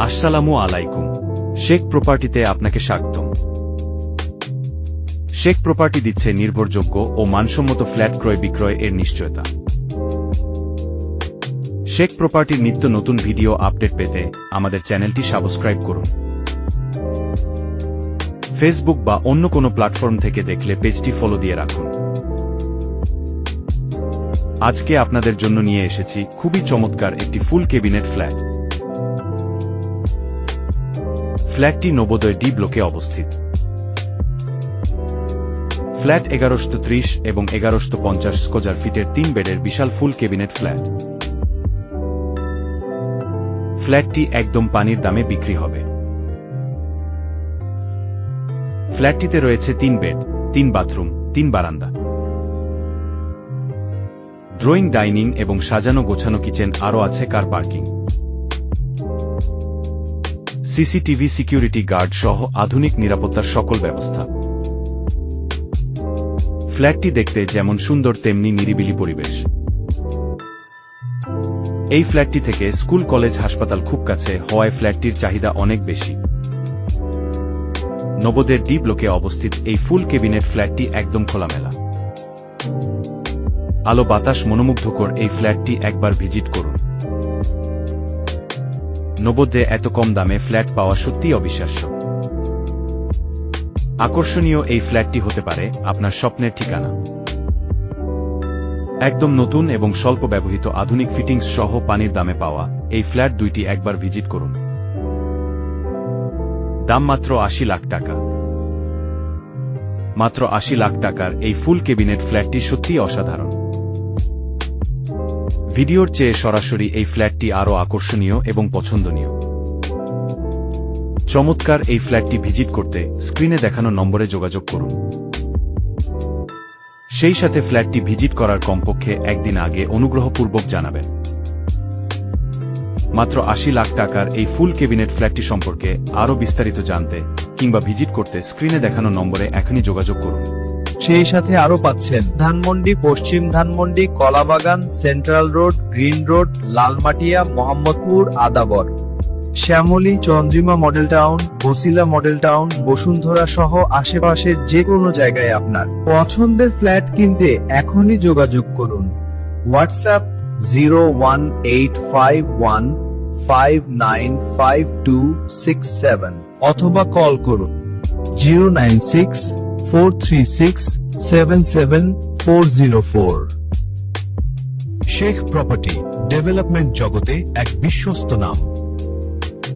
আসসালামু আলাইকুম। শেখ প্রপার্টিতে আপনাকে স্বাগতম। শেখ প্রপার্টি দিচ্ছে নির্ভরযোগ্য ও মানসম্মত ফ্ল্যাট ক্রয় বিক্রয় এর নিশ্চয়তা। শেখ প্রপার্টির নিত্য নতুন ভিডিও আপডেট পেতে আমাদের চ্যানেলটি সাবস্ক্রাইব করুন। ফেসবুক বা অন্য কোনো প্ল্যাটফর্ম থেকে দেখলে পেজটি ফলো দিয়ে রাখুন। আজকে আপনাদের জন্য নিয়ে এসেছি খুবই চমৎকার একটি ফুল ক্যাবিনেট ফ্ল্যাট। ফ্ল্যাটটি নবোদয় ডি ব্লকে অবস্থিত। ফ্ল্যাট 1130 এবং 1150 স্কয়ার ফিটের 3 বেডের বিশাল ফুল ক্যাবিনেট ফ্ল্যাট। ফ্ল্যাটটি একদম পানির দামে বিক্রি হবে। ফ্ল্যাটটিতে রয়েছে 3 বেড, 3 বাথরুম, 3 বারান্দা, ড্রয়িং, ডাইনিং এবং সাজানো গোছানো কিচেন, আরও আছে car parking, CCTV, security guard সহ আধুনিক নিরাপত্তার সকল ব্যবস্থা। ফ্ল্যাটটি দেখতে যেমন সুন্দর তেমনি নিরিবিলি পরিবেশ। এই ফ্ল্যাটটি থেকে স্কুল, কলেজ, হাসপাতাল খুব কাছে হওয়ায় ফ্ল্যাটটির চাহিদা অনেক বেশি। নবোদয় ডি ব্লকে অবস্থিত এই ফুল ক্যাবিনেট ফ্ল্যাটটি একদম খোলামেলা। আলো বাতাস মনোমুগ্ধকর এই ফ্ল্যাটটি একবার ভিজিট করুন। নবোদয়ে এত কম দামে ফ্ল্যাট পাওয়া সত্যিই অবিশ্বাস্য। আকর্ষণীয় এই ফ্ল্যাটটি হতে পারে আপনার স্বপ্নের ঠিকানা। একদম নতুন এবং স্বল্প ব্যবহৃত আধুনিক ফিটিংস সহ পানির দামে পাওয়া এই ফ্ল্যাট দুইটি একবার ভিজিট করুন। দাম মাত্র 80 লাখ টাকা। মাত্র 80 লাখ টাকার এই ফুল ক্যাবিনেট ফ্ল্যাটটি সত্যিই অসাধারণ। ভিডিওর চেয়ে সরাসরি এই ফ্ল্যাটটি আরও আকর্ষণীয় এবং পছন্দনীয়। চমৎকার এই ফ্ল্যাটটি ভিজিট করতে স্ক্রিনে দেখানো নম্বরে যোগাযোগ করুন। সেই সাথে ফ্ল্যাটটি ভিজিট করার কমপক্ষে একদিন আগে অনুগ্রহপূর্বক জানাবেন। মাত্র 80 লাখ টাকার এই ফুল ক্যাবিনেট ফ্ল্যাটটি সম্পর্কে আরও বিস্তারিত জানতে কিংবা ভিজিট করতে স্ক্রিনে দেখানো নম্বরে এখনই যোগাযোগ করুন। সেই সাথে আরো পাচ্ছেন ধানমন্ডি, পশ্চিম Dhanmondi, Kalabagan, central road, green road, Lalmatia, Mohammadpur, Adabor, Shyamoli, Chandrima model town, Basila model town, Bashundhara সহ আশেপাশের যে কোনো জায়গায় আপনার পছন্দের ফ্ল্যাট কিনতে এখনই যোগাযোগ করুন। হোয়াটসঅ্যাপ 01851595267 অথবা কল করুন 09643677404। শেখ প্রপার্টি ডেভেলপমেন্ট জগতে এক বিশ্বস্ত নাম।